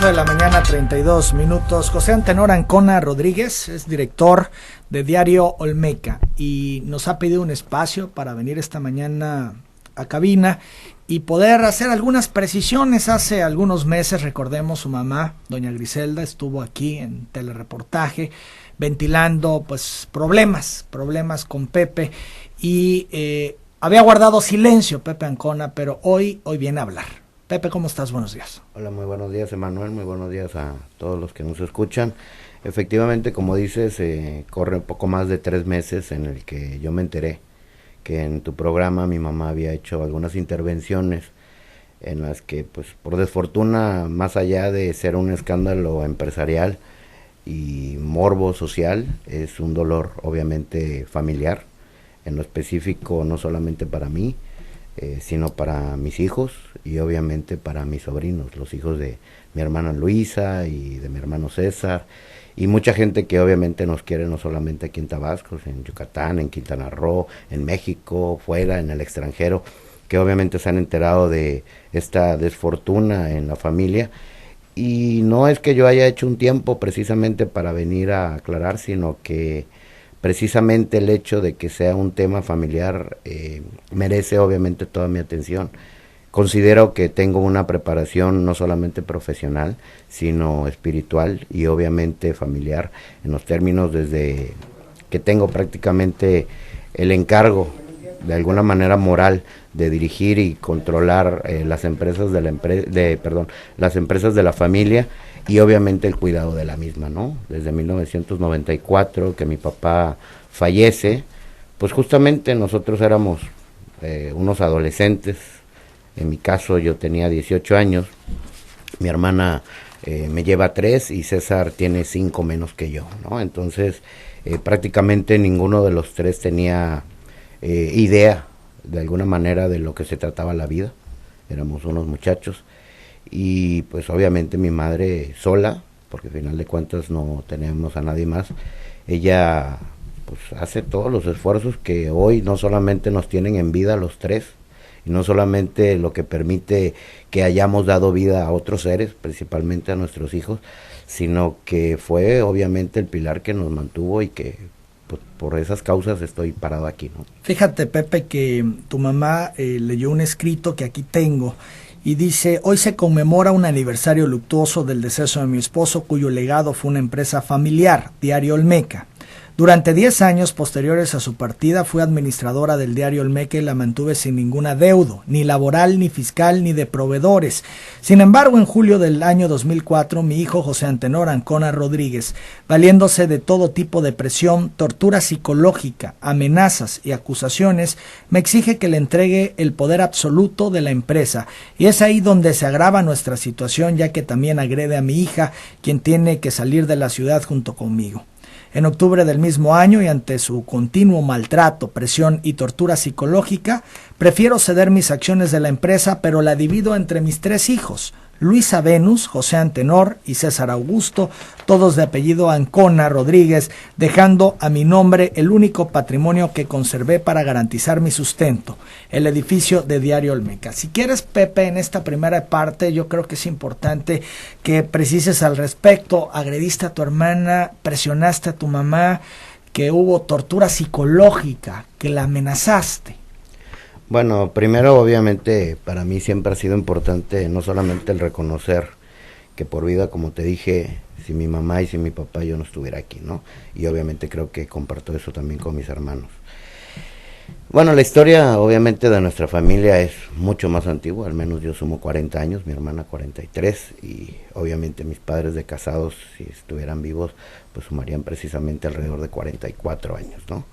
8 de la mañana, 32 minutos. José Antenor Ancona Rodríguez es director de Diario Olmeca y nos ha pedido un espacio para venir esta mañana a cabina y poder hacer algunas precisiones. Hace algunos meses, recordemos, su mamá, doña Griselda, estuvo aquí en telereportaje ventilando pues problemas con Pepe y había guardado silencio Pepe Ancona, pero hoy viene a hablar. Pepe, ¿cómo estás? Buenos días. Hola, muy buenos días, Emanuel, muy buenos días a todos los que nos escuchan. Efectivamente, como dices, corre un poco más de 3 meses en el que yo me enteré que en tu programa mi mamá había hecho algunas intervenciones en las que, pues, por desfortuna, más allá de ser un escándalo empresarial y morbo social, es un dolor obviamente familiar, en lo específico no solamente para mí, sino para mis hijos y obviamente para mis sobrinos, los hijos de mi hermana Luisa y de mi hermano César, y mucha gente que obviamente nos quiere no solamente aquí en Tabasco, en Yucatán, en Quintana Roo, en México, fuera, en el extranjero, que obviamente se han enterado de esta desfortuna en la familia. Y no es que yo haya hecho un tiempo precisamente para venir a aclarar, sino que precisamente el hecho de que sea un tema familiar merece obviamente toda mi atención. Considero que tengo una preparación no solamente profesional, sino espiritual y obviamente familiar, en los términos desde que tengo prácticamente el encargo, de alguna manera moral, de dirigir y controlar las empresas las empresas de la familia, y obviamente el cuidado de la misma, ¿no? Desde 1994 que mi papá fallece, pues justamente nosotros éramos unos adolescentes. En mi caso yo tenía 18 años, mi hermana me lleva 3 y César tiene 5 menos que yo, ¿no? Entonces prácticamente ninguno de los 3 tenía idea de alguna manera de lo que se trataba la vida. Éramos unos muchachos y pues obviamente mi madre sola, porque al final de cuentas no teníamos a nadie más, ella pues hace todos los esfuerzos que hoy no solamente nos tienen en vida los 3, y no solamente lo que permite que hayamos dado vida a otros seres, principalmente a nuestros hijos, sino que fue obviamente el pilar que nos mantuvo y que pues, por esas causas estoy parado aquí, ¿no? Fíjate, Pepe, que tu mamá leyó un escrito que aquí tengo y dice: hoy se conmemora un aniversario luctuoso del deceso de mi esposo, cuyo legado fue una empresa familiar, Diario Olmeca. Durante 10 años posteriores a su partida fui administradora del Diario Olmeca y la mantuve sin ningún adeudo, ni laboral, ni fiscal, ni de proveedores. Sin embargo, en julio del año 2004, mi hijo José Antenor Ancona Rodríguez, valiéndose de todo tipo de presión, tortura psicológica, amenazas y acusaciones, me exige que le entregue el poder absoluto de la empresa. Y es ahí donde se agrava nuestra situación, ya que también agrede a mi hija, quien tiene que salir de la ciudad junto conmigo. En octubre del mismo año, y ante su continuo maltrato, presión y tortura psicológica, prefiero ceder mis acciones de la empresa, pero la divido entre mis 3 hijos, Luisa Venus, José Antenor y César Augusto, todos de apellido Ancona Rodríguez, dejando a mi nombre el único patrimonio que conservé para garantizar mi sustento, el edificio de Diario Olmeca. Si quieres, Pepe, en esta primera parte yo creo que es importante que precises al respecto. Agrediste a tu hermana, presionaste a tu mamá, que hubo tortura psicológica, que la amenazaste. Bueno, primero obviamente para mí siempre ha sido importante no solamente el reconocer que por vida, como te dije, sin mi mamá y sin mi papá yo no estuviera aquí, ¿no? Y obviamente creo que comparto eso también con mis hermanos. Bueno, la historia obviamente de nuestra familia es mucho más antigua, al menos yo sumo 40 años, mi hermana 43, y obviamente mis padres de casados, si estuvieran vivos, pues sumarían precisamente alrededor de 44 años, ¿no?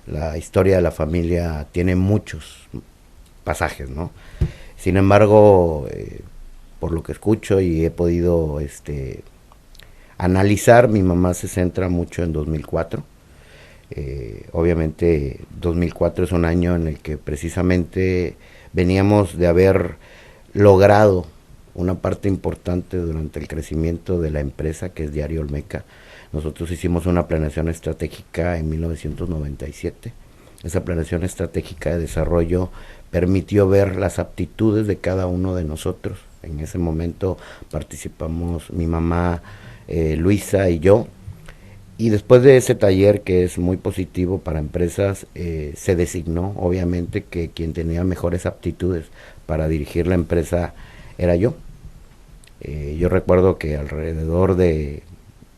La historia de la familia tiene muchos pasajes, ¿no? Sin embargo, por lo que escucho y he podido analizar, mi mamá se centra mucho en 2004. Obviamente 2004 es un año en el que precisamente veníamos de haber logrado una parte importante durante el crecimiento de la empresa, que es Diario Olmeca. Nosotros hicimos una planeación estratégica en 1997. Esa planeación estratégica de desarrollo permitió ver las aptitudes de cada uno de nosotros En ese momento participamos mi mamá, Luisa y yo. Y después de ese taller, que es muy positivo para empresas, se designó obviamente que quien tenía mejores aptitudes para dirigir la empresa era yo. Yo recuerdo que alrededor de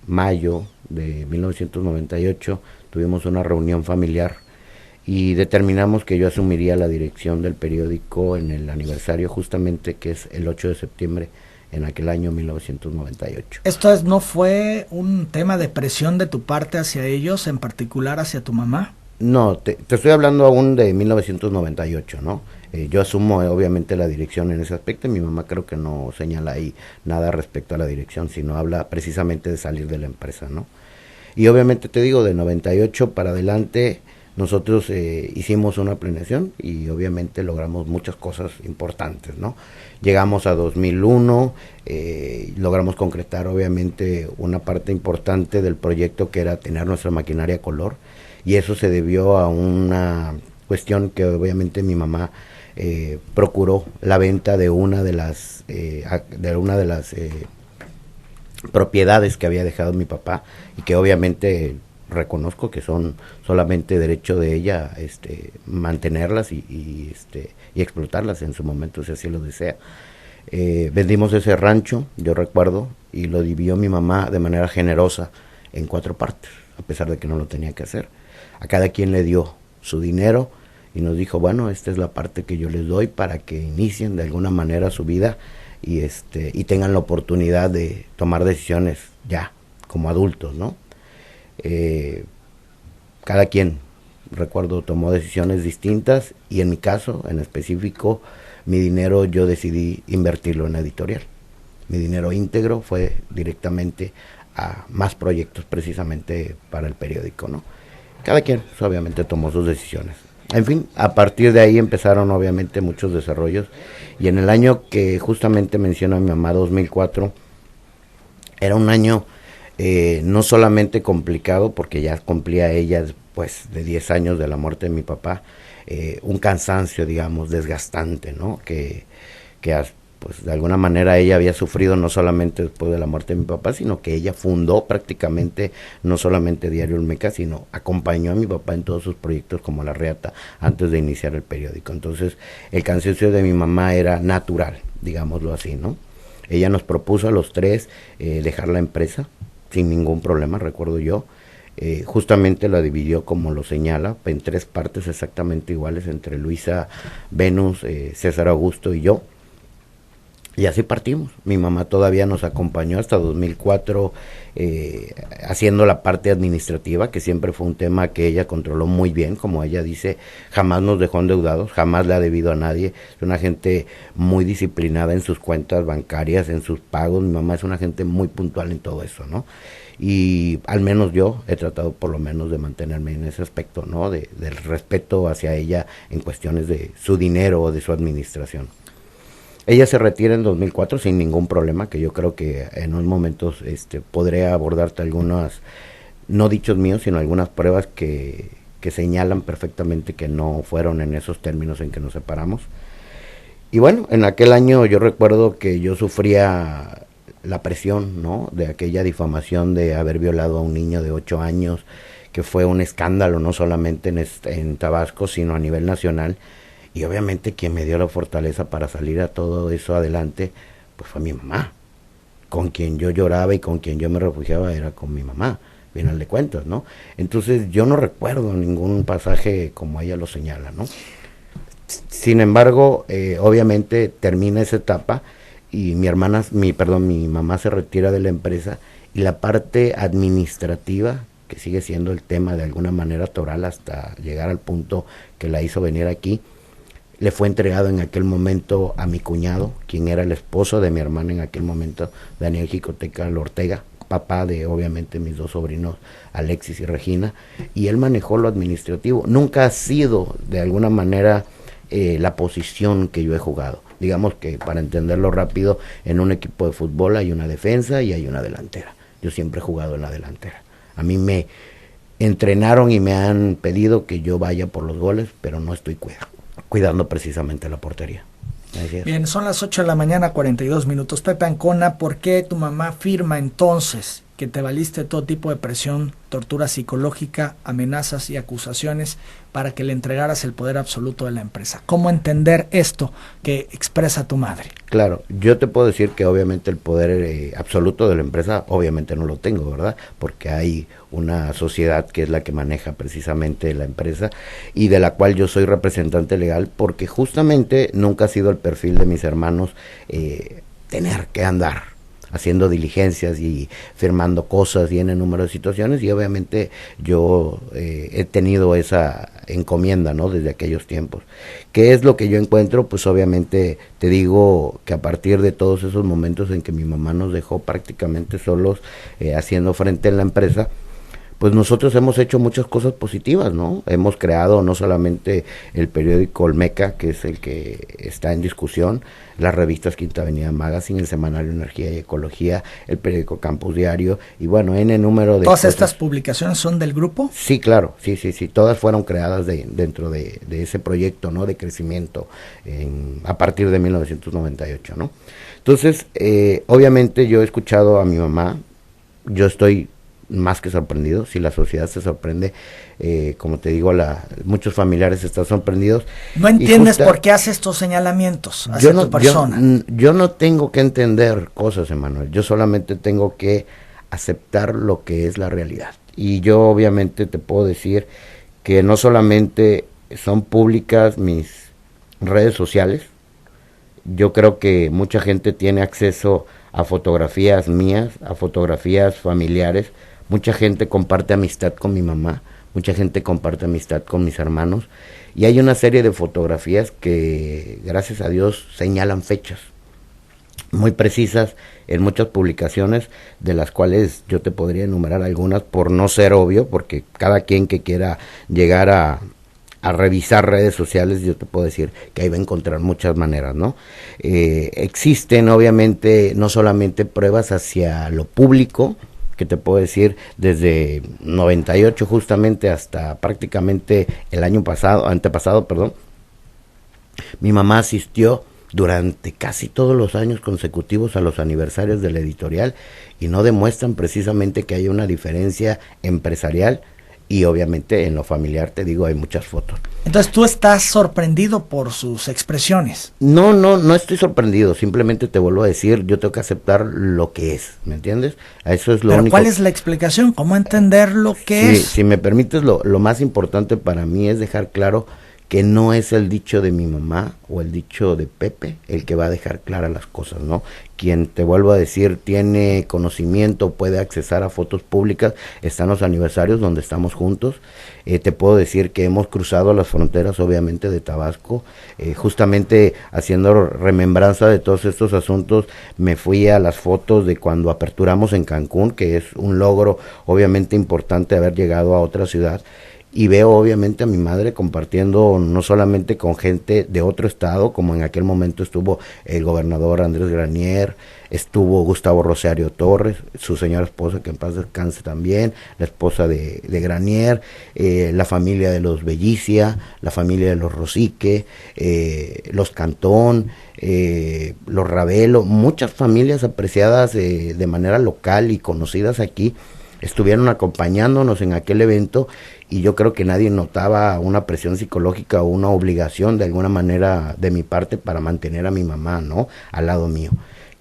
mayo de 1998 tuvimos una reunión familiar y determinamos que yo asumiría la dirección del periódico en el aniversario justamente, que es el 8 de septiembre en aquel año 1998. ¿No fue un tema de presión de tu parte hacia ellos, en particular hacia tu mamá? No, te estoy hablando aún de 1998, ¿no? Yo asumo obviamente la dirección en ese aspecto y mi mamá creo que no señala ahí nada respecto a la dirección, sino habla precisamente de salir de la empresa, ¿no? Y obviamente te digo, de 98 para adelante nosotros hicimos una planeación y obviamente logramos muchas cosas importantes, ¿no? Llegamos a 2001, logramos concretar obviamente una parte importante del proyecto, que era tener nuestra maquinaria a color, y eso se debió a una cuestión que obviamente mi mamá procuró la venta de una de las propiedades que había dejado mi papá, y que obviamente reconozco que son solamente derecho de ella mantenerlas y explotarlas en su momento, si así lo desea. Vendimos ese rancho, yo recuerdo, y lo dividió mi mamá de manera generosa en 4 partes, a pesar de que no lo tenía que hacer. A cada quien le dio su dinero y nos dijo, bueno, esta es la parte que yo les doy para que inicien de alguna manera su vida y tengan la oportunidad de tomar decisiones ya como adultos, ¿no? Cada quien, recuerdo, tomó decisiones distintas, y en mi caso en específico, mi dinero yo decidí invertirlo en la editorial. Mi dinero íntegro fue directamente a más proyectos precisamente para el periódico, ¿no? Cada quien obviamente tomó sus decisiones. En fin, a partir de ahí empezaron obviamente muchos desarrollos, y en el año que justamente menciona mi mamá, 2004, era un año no solamente complicado, porque ya cumplía ella después de 10 años de la muerte de mi papá, un cansancio, digamos, desgastante, ¿no? Que pues de alguna manera ella había sufrido no solamente después de la muerte de mi papá, sino que ella fundó prácticamente no solamente Diario Olmeca, sino acompañó a mi papá en todos sus proyectos como La Reata antes de iniciar el periódico. Entonces el cansancio de mi mamá era natural, digámoslo así, ¿no? Ella nos propuso a los 3 dejar la empresa sin ningún problema, recuerdo yo. Justamente la dividió, como lo señala, en 3 partes exactamente iguales entre Luisa, Venus, César Augusto y yo. Y así partimos. Mi mamá todavía nos acompañó hasta 2004 haciendo la parte administrativa, que siempre fue un tema que ella controló muy bien. Como ella dice, jamás nos dejó endeudados, jamás le ha debido a nadie. Es una gente muy disciplinada en sus cuentas bancarias, en sus pagos. Mi mamá es una gente muy puntual en todo eso, ¿no? Y al menos yo he tratado por lo menos de mantenerme en ese aspecto, ¿no? Del respeto hacia ella en cuestiones de su dinero o de su administración. Ella se retira en 2004 sin ningún problema, que yo creo que en unos momentos podré abordarte algunos, no dichos míos, sino algunas pruebas que señalan perfectamente que no fueron en esos términos en que nos separamos. Y bueno, en aquel año yo recuerdo que yo sufría la presión, ¿no?, de aquella difamación de haber violado a un niño de 8 años, que fue un escándalo no solamente en Tabasco, sino a nivel nacional. Y obviamente quien me dio la fortaleza para salir a todo eso adelante, pues fue mi mamá. Con quien yo lloraba y con quien yo me refugiaba era con mi mamá, final de cuentas, ¿no? Entonces yo no recuerdo ningún pasaje como ella lo señala, ¿no? Sin embargo, obviamente termina esa etapa y mi mamá se retira de la empresa, y la parte administrativa, que sigue siendo el tema de alguna manera toral hasta llegar al punto que la hizo venir aquí, le fue entregado en aquel momento a mi cuñado, quien era el esposo de mi hermana en aquel momento, Daniel Jicoteca Ortega, papá de obviamente mis 2 sobrinos, Alexis y Regina, y él manejó lo administrativo. Nunca ha sido de alguna manera la posición que yo he jugado. Digamos que, para entenderlo rápido, en un equipo de fútbol hay una defensa y hay una delantera. Yo siempre he jugado en la delantera. A mí me entrenaron y me han pedido que yo vaya por los goles, pero no estoy cuidando precisamente la portería. Así es. Bien, son las 8 de la mañana, 42 minutos. Pepe Ancona, ¿por qué tu mamá afirma entonces que te valiste de todo tipo de presión, tortura psicológica, amenazas y acusaciones para que le entregaras el poder absoluto de la empresa? ¿Cómo entender esto que expresa tu madre? Claro, yo te puedo decir que obviamente el poder absoluto de la empresa, obviamente no lo tengo, ¿verdad? Porque hay una sociedad que es la que maneja precisamente la empresa y de la cual yo soy representante legal, porque justamente nunca ha sido el perfil de mis hermanos tener que andar haciendo diligencias y firmando cosas y en el número de situaciones, y obviamente yo he tenido esa encomienda, ¿no? Desde aquellos tiempos. ¿Qué es lo que yo encuentro? Pues obviamente te digo que a partir de todos esos momentos en que mi mamá nos dejó prácticamente solos haciendo frente en la empresa, pues nosotros hemos hecho muchas cosas positivas, ¿no? Hemos creado no solamente el periódico Olmeca, que es el que está en discusión, las revistas Quinta Avenida Magazine, el semanario Energía y Ecología, el periódico Campus Diario, y bueno, en el número de ¿Todas cosas. estas publicaciones son del grupo? Sí, claro, sí, todas fueron creadas dentro de ese proyecto, ¿no? De crecimiento a partir de 1998, ¿no? Entonces, obviamente yo he escuchado a mi mamá, yo estoy más que sorprendido, si la sociedad se sorprende, como te digo, muchos familiares están sorprendidos. No entiendes por qué hace estos señalamientos hacia tu persona. Yo no tengo que entender cosas, Emanuel, yo solamente tengo que aceptar lo que es la realidad. Y yo obviamente te puedo decir que no solamente son públicas mis redes sociales, yo creo que mucha gente tiene acceso a fotografías mías, a fotografías familiares. Mucha gente comparte amistad con mi mamá, mucha gente comparte amistad con mis hermanos, y hay una serie de fotografías que, gracias a Dios, señalan fechas muy precisas en muchas publicaciones, de las cuales yo te podría enumerar algunas por no ser obvio, porque cada quien que quiera llegar a revisar redes sociales, yo te puedo decir que ahí va a encontrar muchas maneras, ¿no? Existen obviamente no solamente pruebas hacia lo público, que te puedo decir desde 98 justamente hasta prácticamente el año pasado, antepasado, perdón, mi mamá asistió durante casi todos los años consecutivos a los aniversarios de la editorial, y no demuestran precisamente que haya una diferencia empresarial. Y obviamente en lo familiar, te digo, hay muchas fotos. Entonces tú estás sorprendido por sus expresiones. No estoy sorprendido, simplemente te vuelvo a decir, yo tengo que aceptar lo que es, ¿me entiendes? Eso es lo Pero único. ¿cuál es la explicación? ¿Cómo entender lo que es? Si me permites, lo más importante para mí es dejar claro que no es el dicho de mi mamá o el dicho de Pepe el que va a dejar claras las cosas, ¿no? Quien, te vuelvo a decir, tiene conocimiento, puede accesar a fotos públicas, están los aniversarios donde estamos juntos. Te puedo decir que hemos cruzado las fronteras, obviamente, de Tabasco, justamente haciendo remembranza de todos estos asuntos. Me fui a las fotos de cuando aperturamos en Cancún, que es un logro obviamente importante haber llegado a otra ciudad, y veo obviamente a mi madre compartiendo no solamente con gente de otro estado, como en aquel momento estuvo el gobernador Andrés Granier, estuvo Gustavo Rosario Torres, su señora esposa, que en paz descanse también, la esposa de Granier, la familia de los Bellicia, la familia de los Rosique, los Cantón, los Ravelo, muchas familias apreciadas de manera local y conocidas aquí, estuvieron acompañándonos en aquel evento, y yo creo que nadie notaba una presión psicológica o una obligación de alguna manera de mi parte para mantener a mi mamá, ¿no?, al lado mío.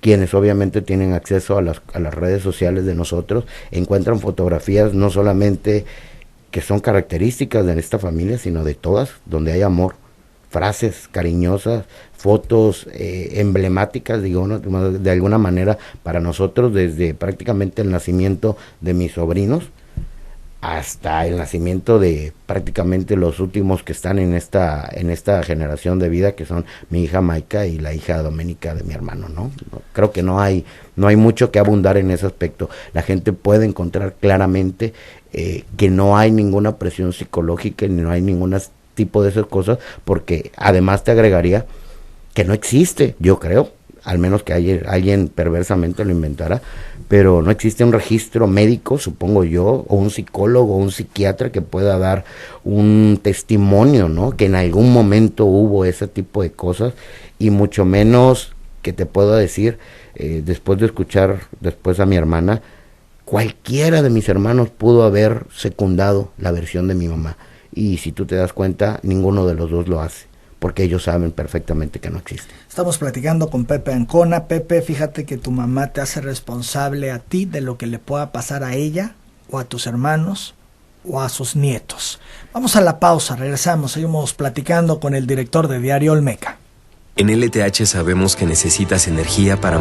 Quienes obviamente tienen acceso a las redes sociales de nosotros, encuentran fotografías no solamente que son características de esta familia, sino de todas, donde hay amor, frases cariñosas, fotos emblemáticas, digo, ¿no?, de alguna manera para nosotros, desde prácticamente el nacimiento de mis sobrinos hasta el nacimiento de prácticamente los últimos que están en esta generación de vida, que son mi hija Maika y la hija Doménica de mi hermano, ¿no? Creo que no hay mucho que abundar en ese aspecto. La gente puede encontrar claramente que no hay ninguna presión psicológica ni no hay ningún tipo de esas cosas, porque además te agregaría que no existe, yo creo, al menos que alguien perversamente lo inventara, pero no existe un registro médico, supongo yo, o un psicólogo o un psiquiatra que pueda dar un testimonio, ¿no?, que en algún momento hubo ese tipo de cosas, y mucho menos que te puedo decir, después de escuchar después a mi hermana, cualquiera de mis hermanos pudo haber secundado la versión de mi mamá, y si tú te das cuenta, ninguno de los dos lo hace, porque ellos saben perfectamente que no existe. Estamos platicando con Pepe Ancona. Pepe, fíjate que tu mamá te hace responsable a ti de lo que le pueda pasar a ella, o a tus hermanos, o a sus nietos. Vamos a la pausa, regresamos, seguimos platicando con el director de Diario Olmeca. En LTH sabemos que necesitas energía para